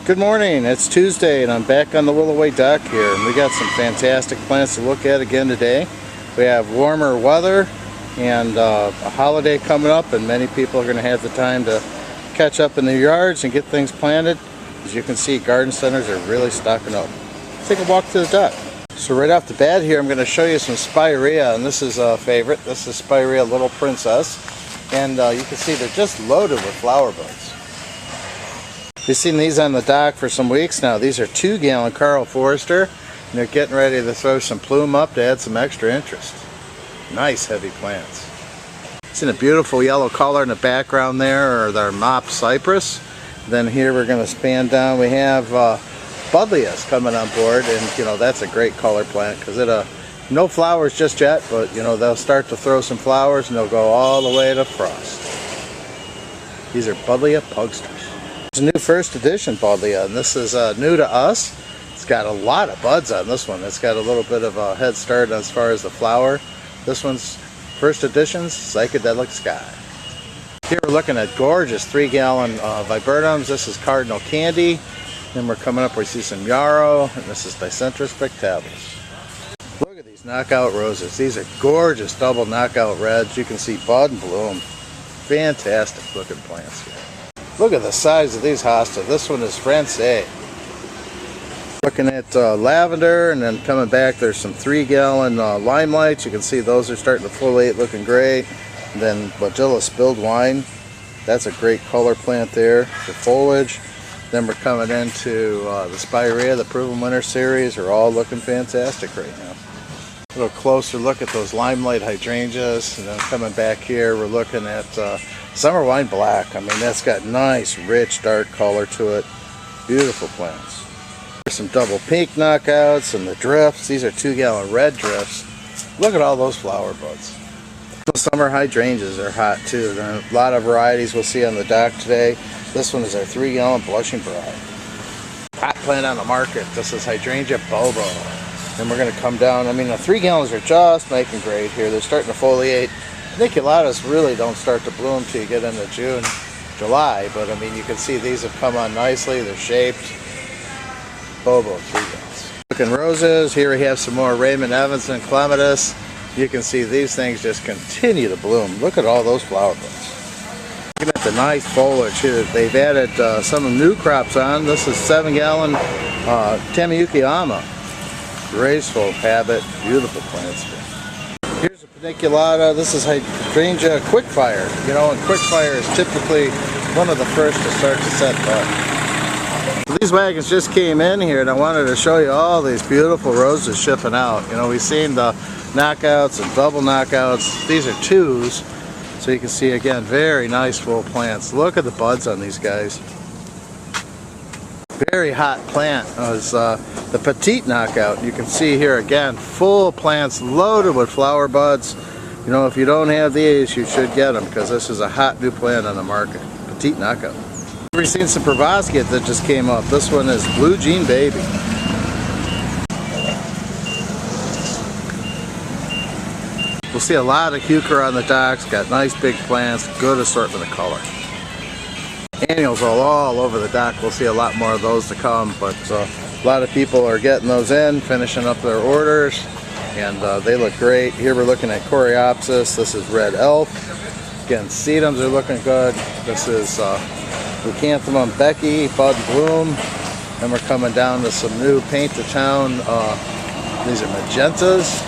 Good morning, it's Tuesday and I'm back on the Willoway dock here, and we got some fantastic plants to look at again today. We have warmer weather and a holiday coming up, and many people are going to have the time to catch up in their yards and get things planted. As you can see, garden centers are really stocking up. Let's take a walk to the dock. So right off the bat here, I'm going to show you some spirea, and this is a favorite. This is Spirea Little Princess, and you can see they're just loaded with flower buds. We've seen these on the dock for some weeks now. These are 2-gallon Carl Forster, and they're getting ready to throw some plume up to add some extra interest. Nice heavy plants. Seen a beautiful yellow color in the background there, or their mop cypress. Then here we're going to span down. We have Buddleias coming on board, and that's a great color plant because no flowers just yet, but they'll start to throw some flowers and they'll go all the way to frost. These are Buddleia pugsters. It's a new first edition Buddleia, and this is new to us. It's got a lot of buds on this one. It's got a little bit of a head start as far as the flower. This one's first edition's Psychedelic Sky. Here we're looking at gorgeous 3-gallon viburnums. This is Cardinal Candy. Then we're coming up, we see some yarrow, and this is Dicentra spectabilis. Look at these knockout roses. These are gorgeous double knockout reds. You can see bud and bloom. Fantastic looking plants here. Look at the size of these hosta. This one is Francais. Looking at lavender, and then coming back there's some 3-gallon limelights. You can see those are starting to foliate, looking great. And then Bodilla spilled wine. That's a great color plant there for foliage. Then we're coming into the Spirea, the Proven Winter series, are all looking fantastic right now. A little closer look at those limelight hydrangeas, and then coming back here we're looking at Summer Wine Black. I mean, that's got nice rich dark color to it. Beautiful plants. There's some double pink knockouts and the drifts. These are 2-gallon red drifts. Look at all those flower buds. Those summer hydrangeas are hot too. There are a lot of varieties we'll see on the dock today. This one is our 3-gallon Blushing Bride. Hot plant on the market. This is Hydrangea Bobo. And we're going to come down. I mean, the 3 gallons are just making great here. They're starting to foliate. Niculatas really don't start to bloom till you get into June, July. But I mean, you can see these have come on nicely. They're shaped. Bobo 3 gallons. Looking roses. Here we have some more Raymond Evans and Clematis. You can see these things just continue to bloom. Look at all those flower buds. Looking at the nice foliage here. They've added some new crops on. This is 7-gallon Tamiyuki Ama. Graceful habit, beautiful plants here. Here's a paniculata. This is Hydrangea Quickfire. And Quickfire is typically one of the first to start to set bud. So these wagons just came in here, and I wanted to show you all these beautiful roses shipping out. We've seen the knockouts and double knockouts. These are 2s, so you can see again very nice full plants. Look at the buds on these guys. Very hot plant is the petite knockout. You can see here again full plants loaded with flower buds. If you don't have these, you should get them because this is a hot new plant on the market. Petite knockout. We've seen some Proboscis that just came up. This one is Blue Jean Baby. We'll see a lot of heuchera on the docks. Got nice big plants, good assortment of color. Annuals are all over the dock. We'll see a lot more of those to come, but a lot of people are getting those in, finishing up their orders, and they look great. Here we're looking at Coreopsis. This is Red Elf. Again, sedums are looking good. This is Leucanthemum Becky, Bud and Bloom. Then we're coming down to some new Paint to Town. These are magentas.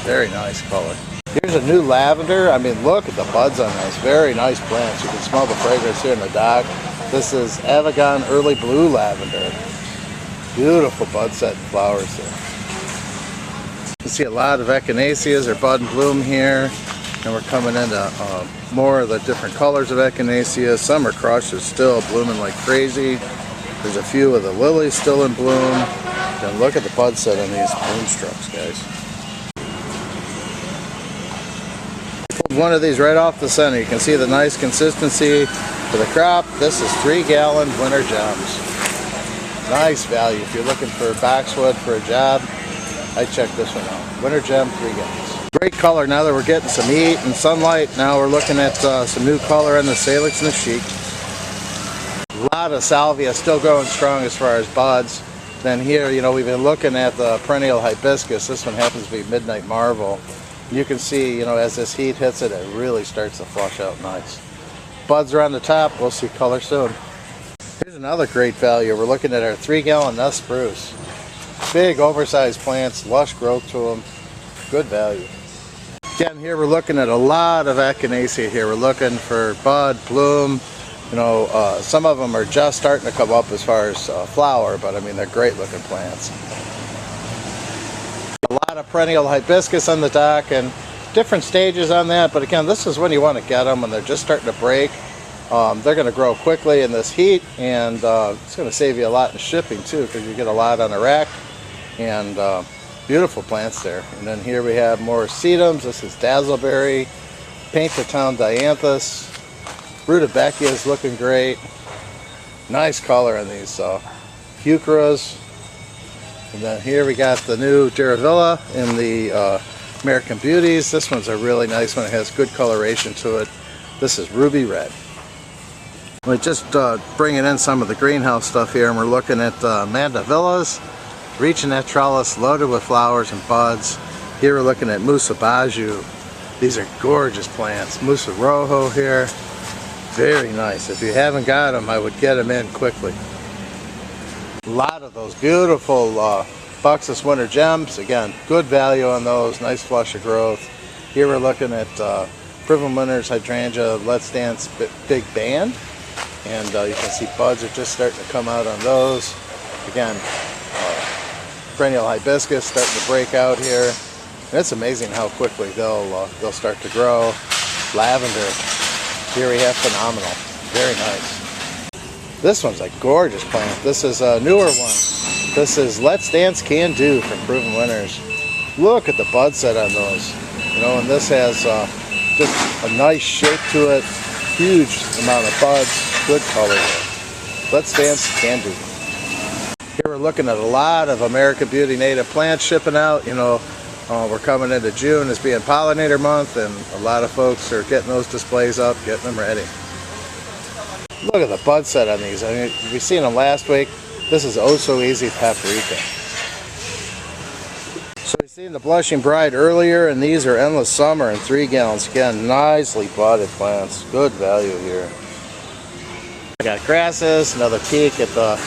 Very nice color. Here's a new lavender. I mean, look at the buds on this. Very nice plants. You can smell the fragrance here in the dock. This is Avagon Early Blue Lavender. Beautiful bud setting flowers there. You can see a lot of echinaceas are bud and bloom here. And we're coming into more of the different colors of echinaceas. Some are crushed, are still blooming like crazy. There's a few of the lilies still in bloom. And look at the bud set on these moonstrucks, guys. One of these right off the center. You can see the nice consistency for the crop. This is 3-gallon Winter Gems. Nice value if you're looking for boxwood for a job. I check this one out. Winter Gem 3 gallons. Great color. Now that we're getting some heat and sunlight, now we're looking at some new color on the Salix and the Chic. A lot of salvia still going strong as far as buds. Then here, you know, we've been looking at the perennial hibiscus. This one happens to be Midnight Marvel. You can see, you know, as this heat hits it, it really starts to flush out nice. Buds are on the top. We'll see color soon. Here's another great value. We're looking at our 3-gallon nut spruce. Big, oversized plants, lush growth to them. Good value. Again, here we're looking at a lot of echinacea here. We're looking for bud, bloom. You know, some of them are just starting to come up as far as flower, but I mean, they're great looking plants. A lot of perennial hibiscus on the dock and different stages on that, but again, this is when you want to get them when they're just starting to break. They're going to grow quickly in this heat, and it's going to save you a lot in shipping too, because you get a lot on a rack. And beautiful plants there. And then here we have more sedums. This is dazzleberry, paint the town dianthus, rudbeckia is looking great. Nice color on these heucheras. And then here we got the new Durevilla in the American Beauties. This one's a really nice one. It has good coloration to it. This is ruby red. We're just bringing in some of the greenhouse stuff here, and we're looking at mandavillas, reaching that trellis loaded with flowers and buds. Here we're looking at Musa Baju. These are gorgeous plants. Musa Rojo here. Very nice. If you haven't got them, I would get them in quickly. A lot of those beautiful Buxus Winter Gems. Again, good value on those. Nice flush of growth. Here we're looking at Privam Winter's Hydrangea Let's Dance Big Band. And you can see buds are just starting to come out on those. Again, perennial hibiscus starting to break out here. And it's amazing how quickly they'll start to grow. Lavender. Here we have phenomenal. Very nice. This one's a gorgeous plant. This is a newer one. This is Let's Dance Can Do from Proven Winners. Look at the bud set on those. You know, and this has just a nice shape to it. Huge amount of buds. Good color there. Let's Dance Can Do. Here we're looking at a lot of American Beauty native plants shipping out. You know, we're coming into June as being pollinator month, and a lot of folks are getting those displays up, getting them ready. Look at the bud set on these. I mean, we've seen them last week. This is Oh So Easy Paprika. So we've seen the Blushing Bride earlier, and these are Endless Summer in 3 gallons. Again, nicely budded plants. Good value here. I got grasses, another peek at the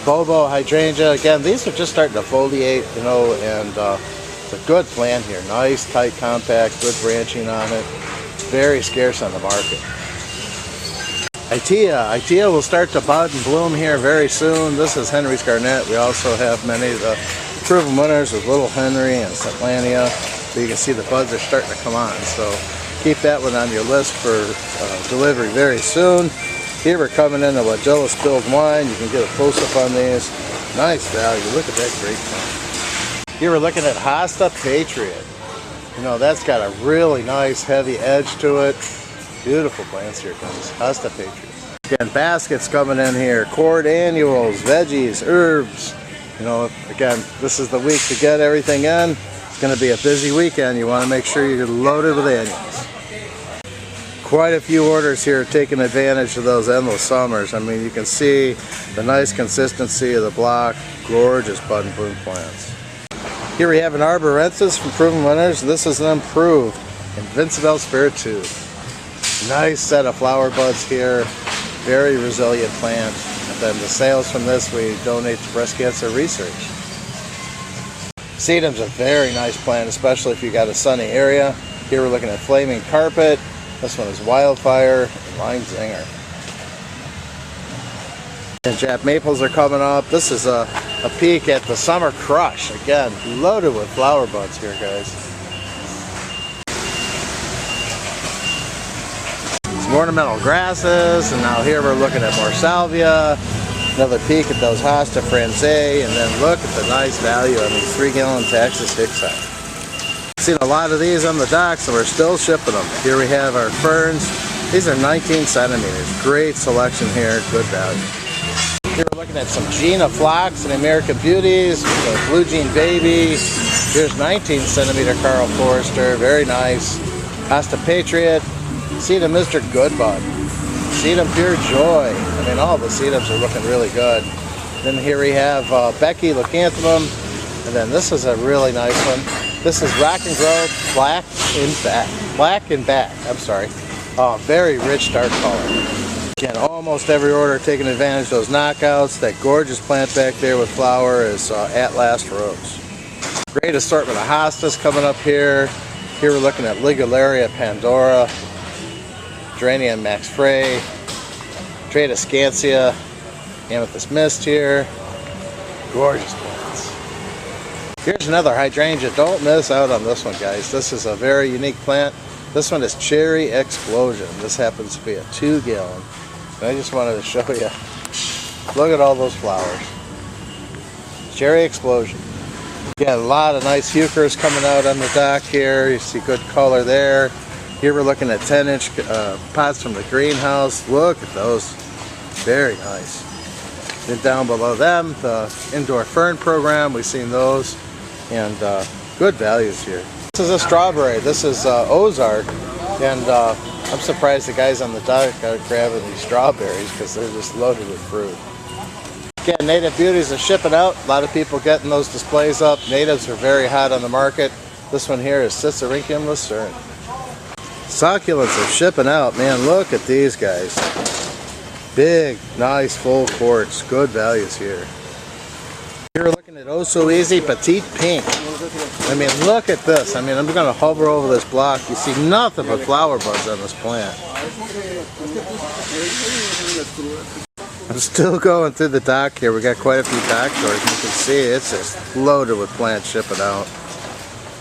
Bobo Hydrangea. Again, these are just starting to foliate, you know, and it's a good plant here. Nice, tight, compact, good branching on it. Very scarce on the market. Itea will start to bud and bloom here very soon. This is Henry's Garnet. We also have many of the Proven Winners with Little Henry and Setlania. So you can see the buds are starting to come on. So keep that one on your list for delivery very soon. Here we're coming into Wadilla Spilled Wine. You can get a close-up on these. Nice value. Look at that great plant. Here we're looking at Hosta Patriot. You know, that's got a really nice heavy edge to it. Beautiful plants here, guys. Hosta Patriot. Again, baskets coming in here. Cord annuals, veggies, herbs. You know, again, this is the week to get everything in. It's going to be a busy weekend. You want to make sure you're loaded with annuals. Quite a few orders here taking advantage of those Endless Summers. I mean, you can see the nice consistency of the block. Gorgeous bud and bloom plants. Here we have an Arborensis from Proven Winners. This is an improved Invincible Spiritu. Nice set of flower buds here. Very resilient plant. And then the sales from this we donate to breast cancer research. Sedum's a very nice plant, especially if you got a sunny area. Here we're looking at Flaming Carpet. This one is Wildfire and Lime Zinger. And Jap Maples are coming up. This is a peek at the Summer Crush. Again, loaded with flower buds here, guys. Some ornamental grasses, and now here we're looking at more salvia. Another peek at those Hosta Francais, and then look at the nice value on these 3-gallon Texas Hicksite. Seen a lot of these on the dock, so we're still shipping them. Here we have our ferns. These are 19 centimeters. Great selection here, good value. Here we're looking at some Gina Phlox and American Beauties, the Blue Jean Baby. Here's 19 centimeter Carl Forrester, very nice. Hosta Patriot. See the Mr. Goodbud. sedum pure joy. I mean, all the sedums are looking really good. Then here we have Becky leucanthemum, and then this is a really nice one. This is Rock and Grow black and back. I'm sorry. Very rich dark color. Again, almost every order taking advantage of those knockouts. That gorgeous plant back there with flower is At Last Rose. Great assortment of hostas coming up here. Here we're looking at Ligularia Pandora, Geranium Max Frey, Tradescantia, Amethyst Mist here. Gorgeous plants. Here's another hydrangea. Don't miss out on this one, guys. This is a very unique plant. This one is Cherry Explosion. This happens to be a 2-gallon. And I just wanted to show you. Look at all those flowers. Cherry Explosion. Again, a lot of nice heuchers coming out on the dock here. You see good color there. Here we're looking at 10-inch pots from the greenhouse. Look at those. Very nice. Then down below them, the indoor fern program. We've seen those. And good values here. This is a strawberry. This is Ozark. And I'm surprised the guys on the dock are grabbing these strawberries because they're just loaded with fruit. Again, native beauties are shipping out. A lot of people getting those displays up. Natives are very hot on the market. This one here is Sisyrinchium lucerne. Succulents are shipping out. Man, look at these guys. Big, nice, full quartz. Good values here. Here we're looking at Oh So Easy Petite Pink. I mean, look at this. I mean, I'm going to hover over this block. You see nothing but flower buds on this plant. I'm still going through the dock here. We got quite a few dock doors. You can see it's just loaded with plants shipping out.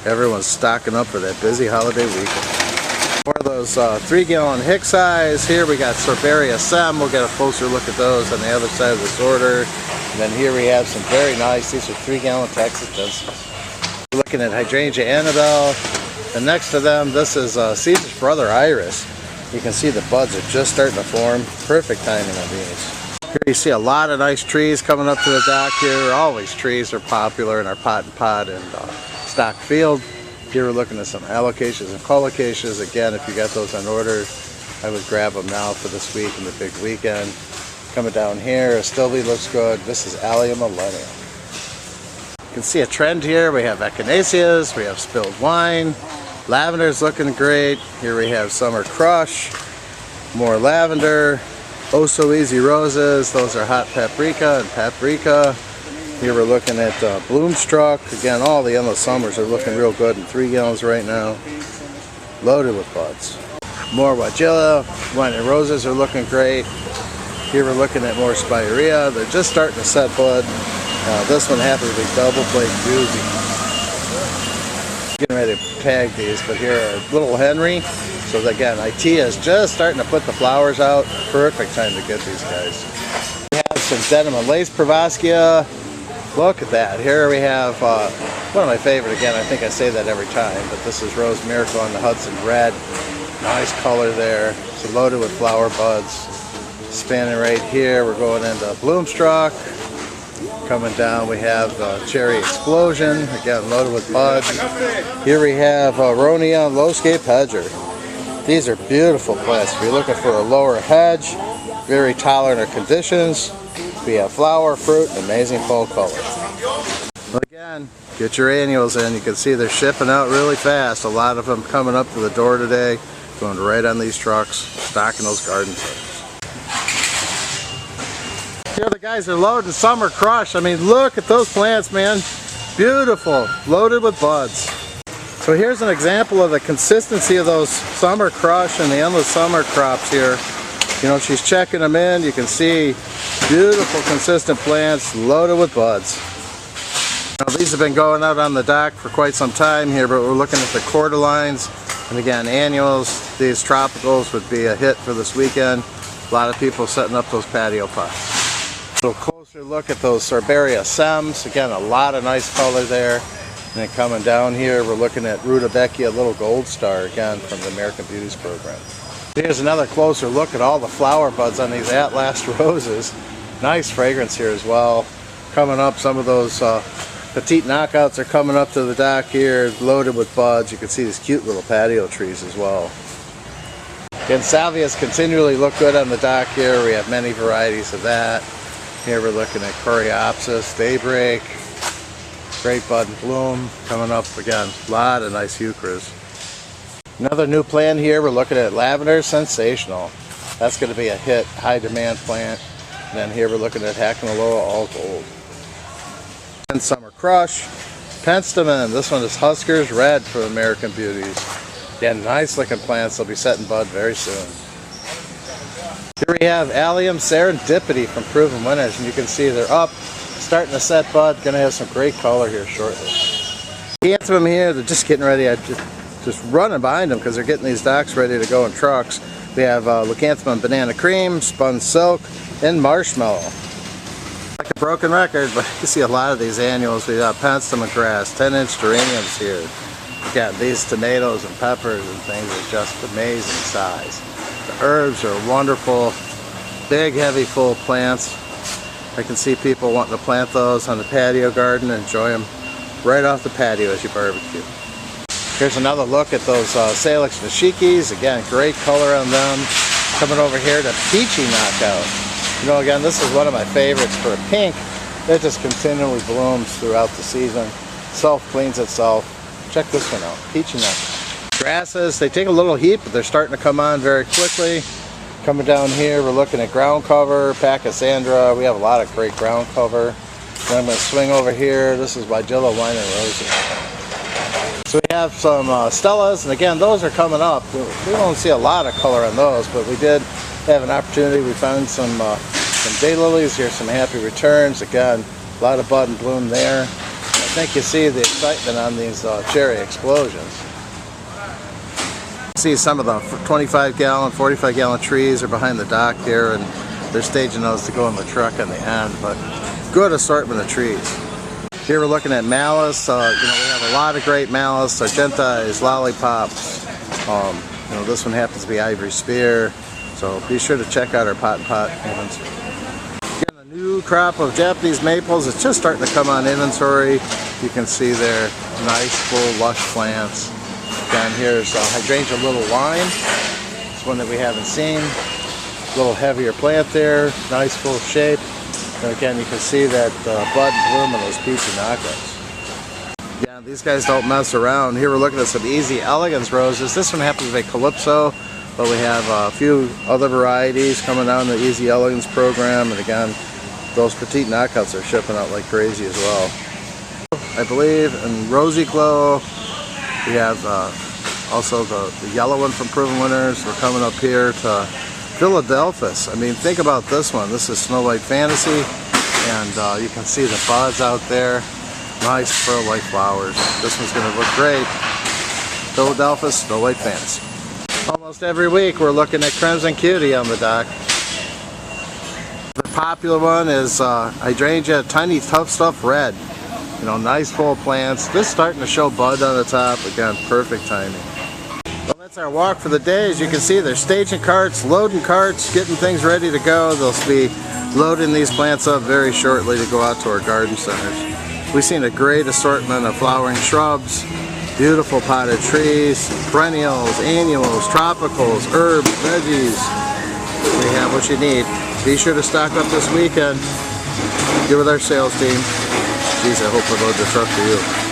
Everyone's stocking up for that busy holiday weekend. More of those 3-gallon hick size. Here we got Sorbaria Sem. We'll get a closer look at those on the other side of this order. And then here we have some very nice, these are 3-gallon Texas densities. We're looking at Hydrangea Annabelle. And next to them, this is Caesar's Brother Iris. You can see the buds are just starting to form. Perfect timing on these. Here you see a lot of nice trees coming up to the dock here. Always trees are popular in our pot and pod and stock field. Here we're looking at some alocasias and colocacias. Again, if you got those on order, I would grab them now for this week and the big weekend. Coming down here, Astilbe looks good. This is Allia Millennium. You can see a trend here. We have echinaceas, we have spilled wine, lavender's looking great. Here we have Summer Crush, more lavender, Oh So Easy roses. Those are hot paprika and paprika. Here we're looking at Bloomstruck. Again, all the endless summers are looking real good in 3 gallons right now. Loaded with buds. More Wagilla, wine and roses are looking great. Here we're looking at more Spirea. They're just starting to set bud. This one happens to be double plate doozy. Getting ready to tag these, but here are Little Henry. So again, Itea is just starting to put the flowers out. Perfect time to get these guys. We have some denim and lace Pravaskia. Look at that. Here we have one of my favorite. Again, I think I say that every time, but this is Rose Miracle on the Hudson Red. Nice color there. It's loaded with flower buds. Spanning right here, we're going into Bloomstruck. Coming down, we have Cherry Explosion. Again, loaded with buds. Here we have Ronia Lowscape Hedger. These are beautiful plants. If you're looking for a lower hedge, very tolerant of conditions. We have flower, fruit, and amazing fall color. Well, again, get your annuals in. You can see they're shipping out really fast. A lot of them coming up to the door today, going right on these trucks, stocking those garden centers. Here the guys are loading Summer Crush. I mean, look at those plants, man. Beautiful, loaded with buds. So here's an example of the consistency of those Summer Crush and the Endless Summer crops here. You know, she's checking them in. You can see beautiful, consistent plants loaded with buds. Now, these have been going out on the dock for quite some time here, but we're looking at the Cordelines. And again, annuals, these tropicals would be a hit for this weekend. A lot of people setting up those patio pots. A little closer look at those Sorbaria Sems. Again, a lot of nice color there. And then coming down here, we're looking at Rudbeckia Little Gold Star, again, from the American Beauties program. Here's another closer look at all the flower buds on these At Last roses. Nice fragrance here as well. Coming up, some of those petite knockouts are coming up to the dock here, loaded with buds. You can see these cute little patio trees as well. Again, salvias continually look good on the dock here. We have many varieties of that. Here we're looking at Coreopsis, Daybreak, great bud and bloom coming up again. A lot of nice euchres. Another new plant here, we're looking at Lavender Sensational. That's going to be a hit, high demand plant. And then here we're looking at Hackenaloa All Gold. And Summer Crush, Penstemon. This one is Huskers Red for American Beauties. Again, nice looking plants. They'll be setting bud very soon. Here we have Allium Serendipity from Proven Winners, and you can see they're up, starting to set bud. Going to have some great color here shortly. Leucanthemum here, they're just getting ready. I just running behind them because they're getting these docks ready to go in trucks. We have Leucanthemum Banana Cream, Spun Silk, and Marshmallow. Like a broken record, but you see a lot of these annuals. We got Penstemon Grass, 10-inch geraniums here. Again, these tomatoes and peppers and things are just amazing size. The herbs are wonderful, big, heavy, full plants. I can see people wanting to plant those on the patio garden and enjoy them right off the patio as you barbecue. Here's another look at those Salix Nishikis. Again, great color on them. Coming over here to Peachy Knockout. You know, again, this is one of my favorites for a pink. It just continually blooms throughout the season. Self-cleans itself. Check this one out, Peachy Knockout. Grasses, they take a little heat, but they're starting to come on very quickly. Coming down here, we're looking at ground cover, Pachysandra. We have a lot of great ground cover. Then I'm going to swing over here. This is Weigilla Wine and Rosie. So we have some Stellas, and again, those are coming up. We don't see a lot of color on those, but we did have an opportunity. We found some daylilies. Here's some happy returns. Again, a lot of bud and bloom there. I think you see the excitement on these cherry explosions. You see some of the 25-gallon, 45-gallon trees are behind the dock here, and they're staging those to go in the truck on the end, but good assortment of trees. Here we're looking at Malice. You know, we have a lot of great Malice, Argentis, Lollipops. You know, this one happens to be Ivory Spear, so be sure to check out our pot and pot inventory. Again, a new crop of Japanese maples. It's just starting to come on inventory. You can see there, nice, full, lush plants. Down here's Hydrangea Little Wine. It's one that we haven't seen. A little heavier plant there, nice, full shape. And again, you can see that bud and bloom on those Peachy Knockouts. Yeah, these guys don't mess around. Here we're looking at some Easy Elegance roses. This one happens to be Calypso, but we have a few other varieties coming out in the Easy Elegance program. And again, those Petite Knockouts are shipping out like crazy as well. I believe in Rosy Glow, we have also the yellow one from Proven Winners. We're coming up here to Philadelphus. I mean, think about this one. This is Snow White Fantasy, and you can see the buds out there. Nice pearl-like flowers. This one's going to look great. Philadelphus, Snow White Fantasy. Almost every week we're looking at Crimson Cutie on the dock. The popular one is Hydrangea Tiny Tough Stuff Red. You know, nice full plants. This is starting to show bud on the top. Again, perfect timing. Well, that's our walk for the day. As you can see, they're staging carts, loading carts, getting things ready to go. They'll be loading these plants up very shortly to go out to our garden centers. We've seen a great assortment of flowering shrubs, beautiful potted trees, perennials, annuals, tropicals, herbs, veggies. We have what you need. Be sure to stock up this weekend. Get with our sales team. Geez, I hope I load the truck for you.